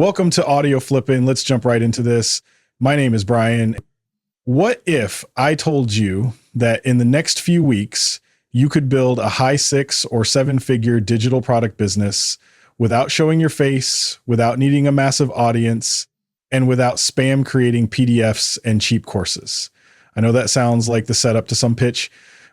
Welcome to AudioFlipping. Let's jump right into this. My name is Brian. What if I told you that in the next few weeks, you could build a high 6 or 7-figure digital product business without showing your face, without needing a massive audience, and without spam creating PDFs and cheap courses? I know that sounds like the setup to some pitch,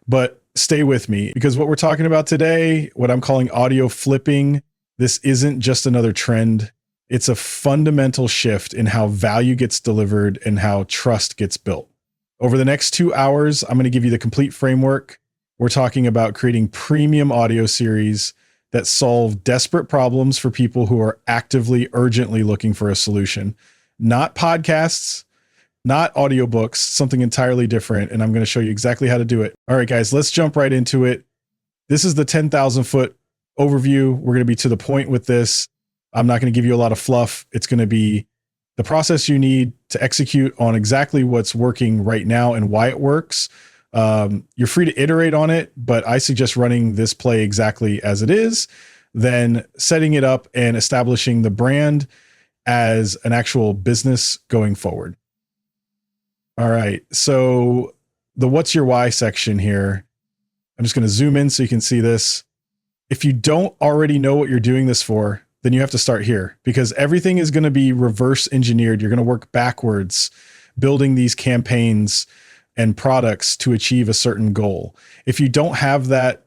but stay with me because what we're talking about today, what I'm calling audio flipping, this isn't just another trend. It's a fundamental shift in how value gets delivered and how trust gets built. Over the next 2 hours, I'm going to give you the complete framework. We're talking about creating premium audio series that solve desperate problems for people who are actively, urgently looking for a solution. Not podcasts, not audiobooks, something entirely different. And I'm going to show you exactly how to do it. All right, guys, let's jump right into it. This is the 10,000 foot overview. We're going to be to the point with this. I'm not going to give you a lot of fluff. It's going to be the process you need to execute on exactly what's working right now and why it works. You're free to iterate on it, but I suggest running this play exactly as it is, then setting it up and establishing the brand as an actual business going forward. All right. So the what's your why section here, I'm just going to zoom in so you can see this. If you don't already know what you're doing this for, then you have to start here because everything is going to be reverse engineered. You're going to work backwards, building these campaigns and products to achieve a certain goal. If you don't have that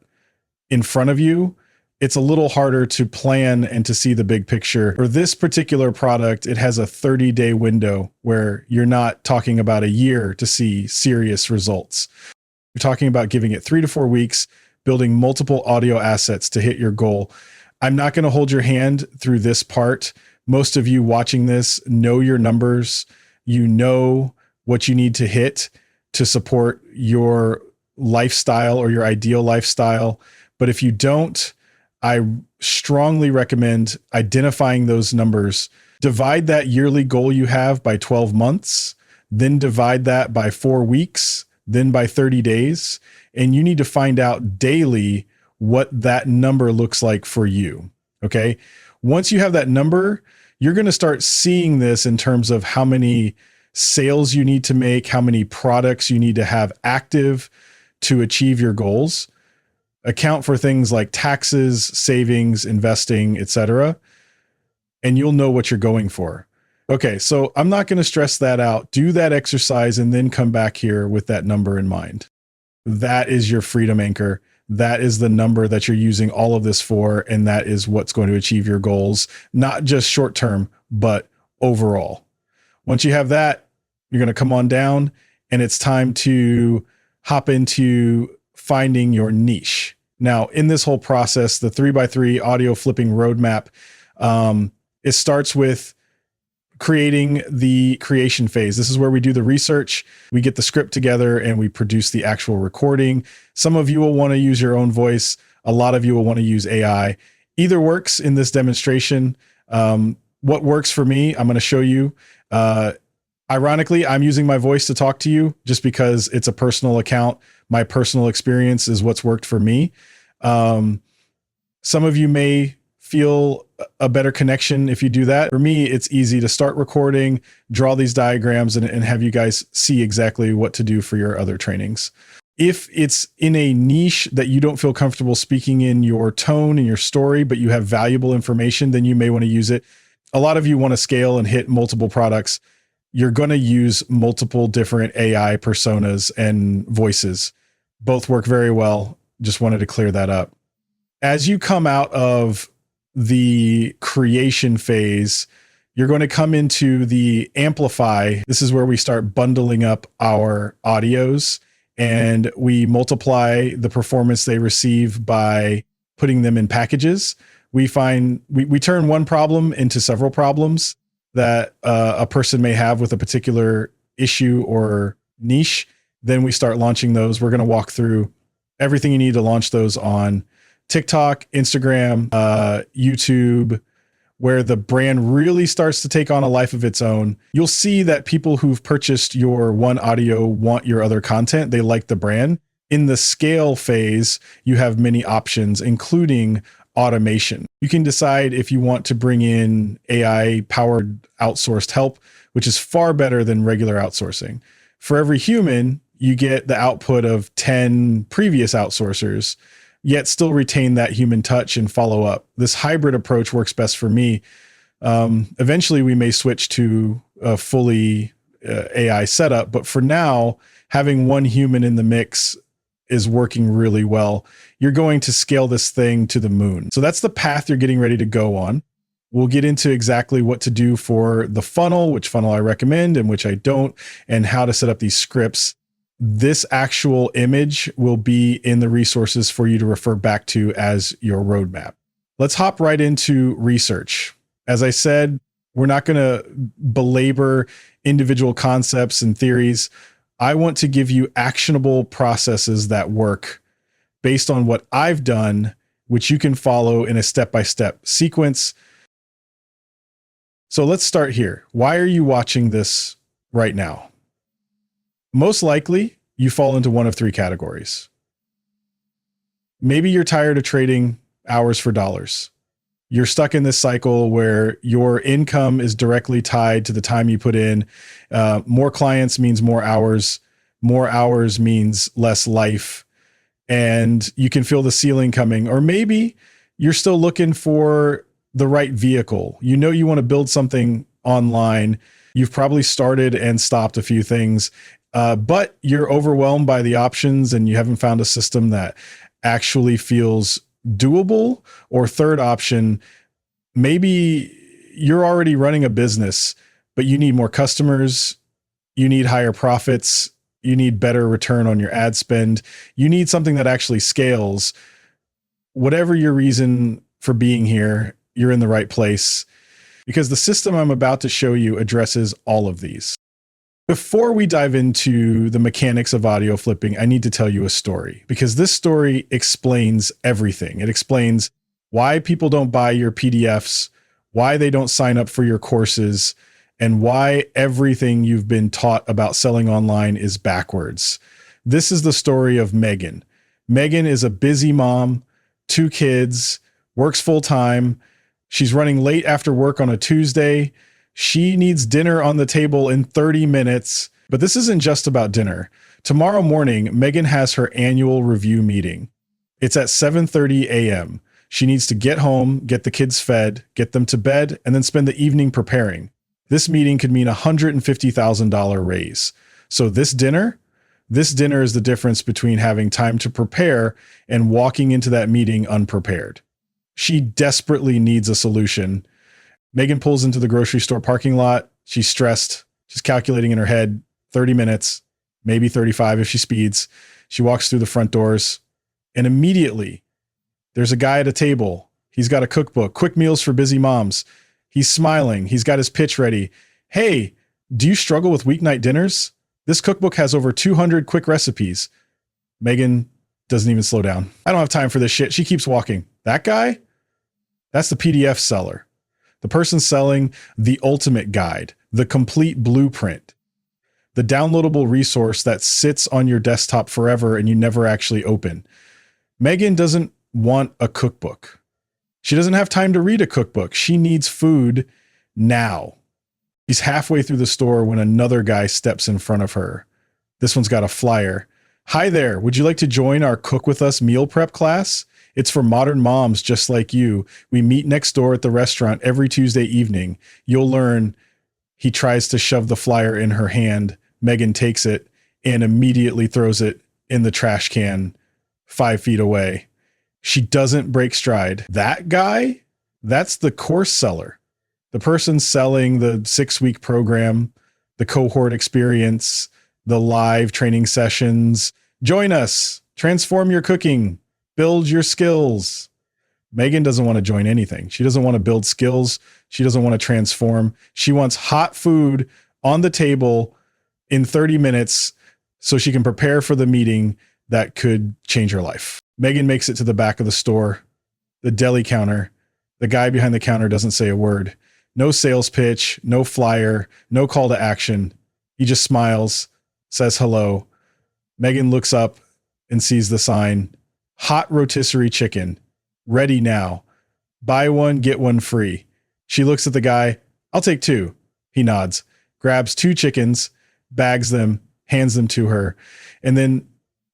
in front of you, it's a little harder to plan and to see the big picture. For this particular product, it has a 30-day window where you're not talking about a year to see serious results. You're talking about giving it 3 to 4 weeks, building multiple audio assets to hit your goal. I'm not going to hold your hand through this part. Most of you watching this know your numbers. You know what you need to hit to support your lifestyle or your ideal lifestyle. But if you don't, I strongly recommend identifying those numbers. Divide that yearly goal you have by 12 months, then divide that by 4 weeks, then by 30 days. And you need to find out daily what that number looks like for you. Okay. Once you have that number, you're going to start seeing this in terms of how many sales you need to make, how many products you need to have active to achieve your goals. Account for things like taxes, savings, investing, etc. And you'll know what you're going for. Okay. So I'm not going to stress that out. Do that exercise and then come back here with that number in mind. That is your freedom anchor. That is the number that you're using all of this for. And that is what's going to achieve your goals, not just short term, but overall. Once you have that, you're going to come on down and it's time to hop into finding your niche. Now, in this whole process, the 3x3 audio flipping roadmap, it starts with creating the creation phase. This is where we do the research. We get the script together and we produce the actual recording. Some of you will want to use your own voice. A lot of you will want to use AI. Either works in this demonstration. What works for me, I'm going to show you. Ironically, I'm using my voice to talk to you just because it's a personal account. My personal experience is what's worked for me. Some of you may feel a better connection if you do that. For me, it's easy to start recording, draw these diagrams, and have you guys see exactly what to do for your other trainings. If it's in a niche that you don't feel comfortable speaking in your tone and your story, but you have valuable information, then you may want to use it. A lot of you want to scale and hit multiple products. You're going to use multiple different AI personas and voices. Both work very well. Just wanted to clear that up. As you come out of the creation phase, you're going to come into the amplify. This is where we start bundling up our audios and we multiply the performance they receive by putting them in packages. We turn one problem into several problems that a person may have with a particular issue or niche. Then we start launching those. We're going to walk through everything you need to launch those on TikTok, Instagram, YouTube, where the brand really starts to take on a life of its own. You'll see that people who've purchased your one audio want your other content. They like the brand. In the scale phase, you have many options, including automation. You can decide if you want to bring in AI powered outsourced help, which is far better than regular outsourcing. For every human, you get the output of 10 previous outsourcers, yet still retain that human touch and follow up. This hybrid approach works best for me. Eventually, we may switch to a fully AI setup, but for now, having one human in the mix is working really well. You're going to scale this thing to the moon. So that's the path you're getting ready to go on. We'll get into exactly what to do for the funnel, which funnel I recommend and which I don't, and how to set up these scripts. This actual image will be in the resources for you to refer back to as your roadmap. Let's hop right into research. As I said, we're not going to belabor individual concepts and theories. I want to give you actionable processes that work based on what I've done, which you can follow in a step-by-step sequence. So let's start here. Why are you watching this right now? Most likely, you fall into one of three categories. Maybe you're tired of trading hours for dollars. You're stuck in this cycle where your income is directly tied to the time you put in. More clients means more hours. More hours means less life. And you can feel the ceiling coming. Or maybe you're still looking for the right vehicle. You know you want to build something online. You've probably started and stopped a few things, but you're overwhelmed by the options and you haven't found a system that actually feels doable. Or third option, maybe you're already running a business, but you need more customers, you need higher profits, you need better return on your ad spend, you need something that actually scales. Whatever your reason for being here, you're in the right place, because the system I'm about to show you addresses all of these. Before we dive into the mechanics of audio flipping, I need to tell you a story, because this story explains everything. It explains why people don't buy your PDFs, why they don't sign up for your courses, and why everything you've been taught about selling online is backwards. This is the story of Megan. Megan is a busy mom, 2 kids, works full time. She's running late after work on a Tuesday. She needs dinner on the table in 30 minutes, but this isn't just about dinner. Tomorrow morning, Megan has her annual review meeting. It's at 7:30 a.m. She needs to get home, get the kids fed, get them to bed, and then spend the evening preparing. This meeting could mean a $150,000 raise. So this dinner is the difference between having time to prepare and walking into that meeting unprepared. She desperately needs a solution. Megan pulls into the grocery store parking lot. She's stressed. She's calculating in her head 30 minutes, maybe 35 if she speeds. She walks through the front doors, and immediately there's a guy at a table. He's got a cookbook, Quick Meals for Busy Moms. He's smiling. He's got his pitch ready. Hey, do you struggle with weeknight dinners? This cookbook has over 200 quick recipes. Megan doesn't even slow down. I don't have time for this shit. She keeps walking. That guy? That's the PDF seller. The person selling the ultimate guide, the complete blueprint, the downloadable resource that sits on your desktop forever and you never actually open. Megan doesn't want a cookbook. She doesn't have time to read a cookbook. She needs food now. She's halfway through the store when another guy steps in front of her. This one's got a flyer. Hi there. Would you like to join our Cook With Us meal prep class? It's for modern moms just like you. We meet next door at the restaurant every Tuesday evening. You'll learn. He tries to shove the flyer in her hand. Megan takes it and immediately throws it in the trash can 5 feet away. She doesn't break stride. That guy, that's the course seller. The person selling the 6-week program, the cohort experience, the live training sessions. Join us. Transform your cooking. Build your skills. Megan doesn't want to join anything. She doesn't want to build skills. She doesn't want to transform. She wants hot food on the table in 30 minutes so she can prepare for the meeting that could change her life. Megan makes it to the back of the store, the deli counter. The guy behind the counter doesn't say a word. No sales pitch, no flyer, no call to action. He just smiles, says hello. Megan looks up and sees the sign, hot rotisserie chicken. Ready now. Buy one, get one free. She looks at the guy. I'll take two. He nods, grabs two chickens, bags them, hands them to her. And then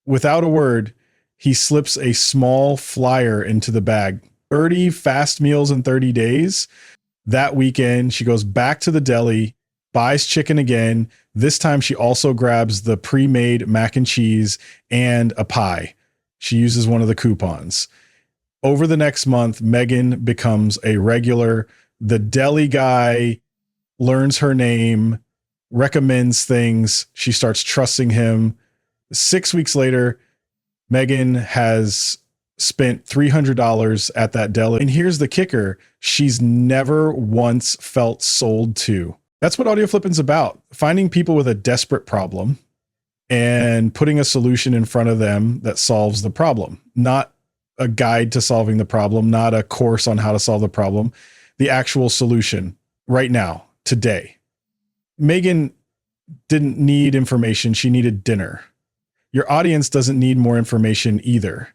without a word, he slips a small flyer into the bag. 30 fast meals in 30 days. That weekend, she goes back to the deli, buys chicken again. This time she also grabs the pre-made mac and cheese and a pie. She uses one of the coupons. Over the next month, Megan becomes a regular. The deli guy learns her name, recommends things. She starts trusting him. 6 weeks later, Megan has spent $300 at that deli. And here's the kicker. She's never once felt sold to. That's what AudioFlipping's about. Finding people with a desperate problem and putting a solution in front of them that solves the problem. Not a guide to solving the problem, not a course on how to solve the problem, the actual solution right now, today. Megan didn't need information. She needed dinner. Your audience doesn't need more information either.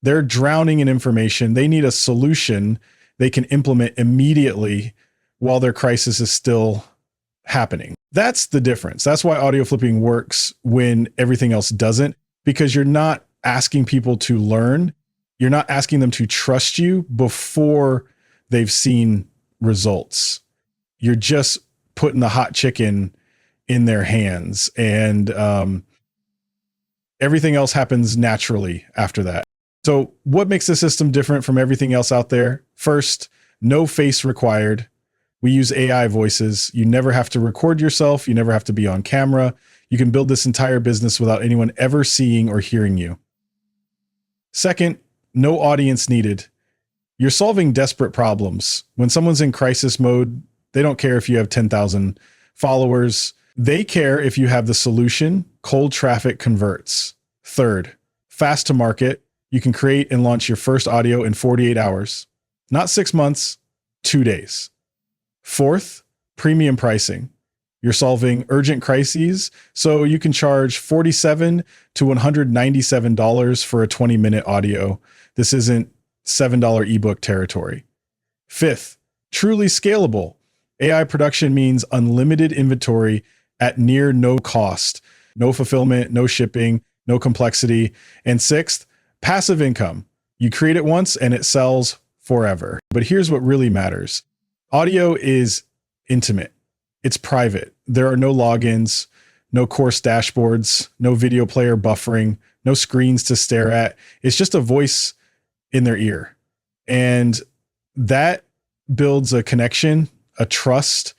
They're drowning in information. They need a solution they can implement immediately while their crisis is still happening. That's the difference. That's why audio flipping works when everything else doesn't, because you're not asking people to learn. You're not asking them to trust you before they've seen results. You're just putting the hot chicken in their hands, and everything else happens naturally after that. So what makes the system different from everything else out there? First, no face required. We use AI voices. You never have to record yourself. You never have to be on camera. You can build this entire business without anyone ever seeing or hearing you. Second, no audience needed. You're solving desperate problems. When someone's in crisis mode, they don't care if you have 10,000 followers. They care if you have the solution. Cold traffic converts. Third, fast to market. You can create and launch your first audio in 48 hours, not 6 months, 2 days. Fourth, premium pricing. You're solving urgent crises, so you can charge $47 to $197 for a 20-minute audio. This isn't $7 ebook territory. Fifth, truly scalable. AI production means unlimited inventory at near no cost, no fulfillment, no shipping, no complexity. And sixth, passive income. You create it once and it sells forever. But here's what really matters. Audio is intimate. It's private. There are no logins, no course dashboards, no video player buffering, no screens to stare at. It's just a voice in their ear. And that builds a connection, a trust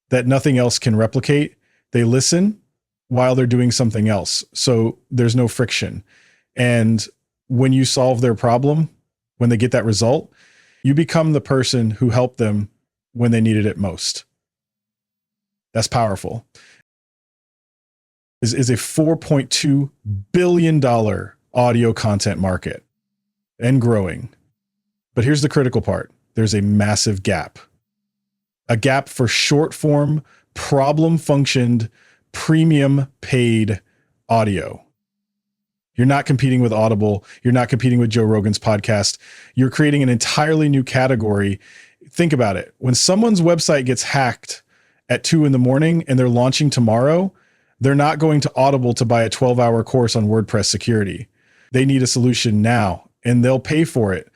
that nothing else can replicate. They listen while they're doing something else. So there's no friction. And when you solve their problem, when they get that result, you become the person who helped them when they needed it most. That's powerful. This is a $4.2 billion audio content market and growing. But here's the critical part. There's a massive gap. A gap for short form, problem functioned, premium paid audio. You're not competing with Audible. You're not competing with Joe Rogan's podcast. You're creating an entirely new category. Think about it. When someone's website gets hacked at 2 a.m. and they're launching tomorrow, they're not going to Audible to buy a 12-hour course on WordPress security. They need a solution now, and they'll pay for it.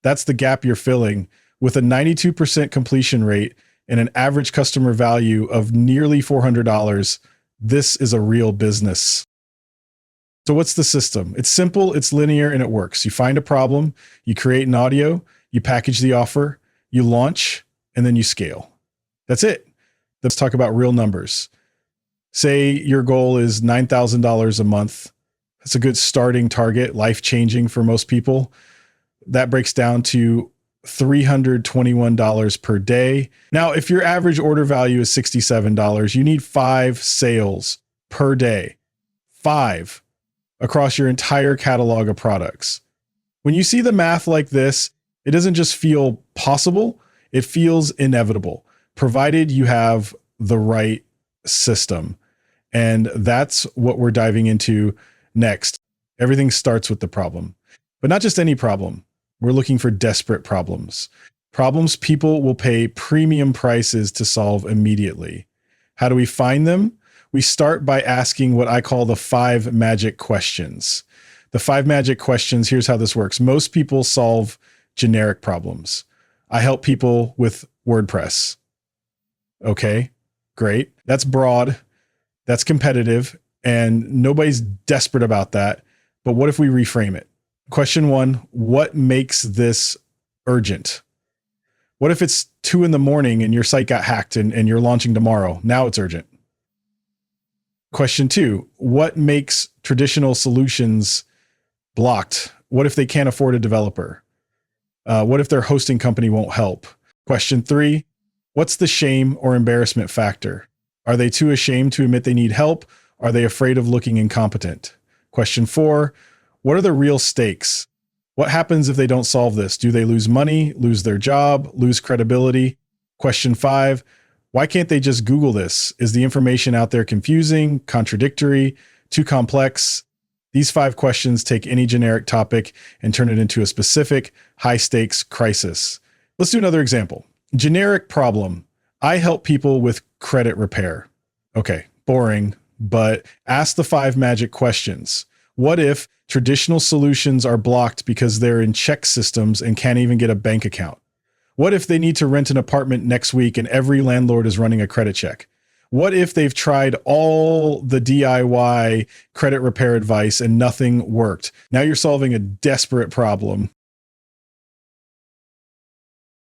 That's the gap you're filling. With a 92% completion rate and an average customer value of nearly $400, this is a real business. So what's the system? It's simple, it's linear, and it works. You find a problem, you create an audio, you package the offer, you launch, and then you scale. That's it. Let's talk about real numbers. Say your goal is $9,000 a month. That's a good starting target, life-changing for most people. That breaks down to $321 per day. Now, if your average order value is $67, you need 5 sales per day. 5 across your entire catalog of products. When you see the math like this, it doesn't just feel possible, it feels inevitable, provided you have the right system. And that's what we're diving into next. Everything starts with the problem, but not just any problem. We're looking for desperate problems. Problems people will pay premium prices to solve immediately. How do we find them? We start by asking what I call the 5 magic questions. The 5 magic questions, here's how this works. Most people solve generic problems. I help people with WordPress. Okay, great. That's broad. That's competitive. And nobody's desperate about that. But what if we reframe it? Question 1, what makes this urgent? What if it's 2 a.m. and your site got hacked and you're launching tomorrow? Now it's urgent. Question 2, what makes traditional solutions blocked? What if they can't afford a developer? What if their hosting company won't help? Question 3, what's the shame or embarrassment factor? Are they too ashamed to admit they need help? Are they afraid of looking incompetent? Question 4, what are the real stakes? What happens if they don't solve this? Do they lose money, lose their job, lose credibility? Question 5, why can't they just Google this? Is the information out there confusing, contradictory, too complex? These 5 questions take any generic topic and turn it into a specific, high-stakes crisis. Let's do another example. Generic problem. I help people with credit repair. Okay, boring, but ask the 5 magic questions. What if traditional solutions are blocked because they're in check systems and can't even get a bank account? What if they need to rent an apartment next week and every landlord is running a credit check? What if they've tried all the DIY credit repair advice and nothing worked? Now you're solving a desperate problem.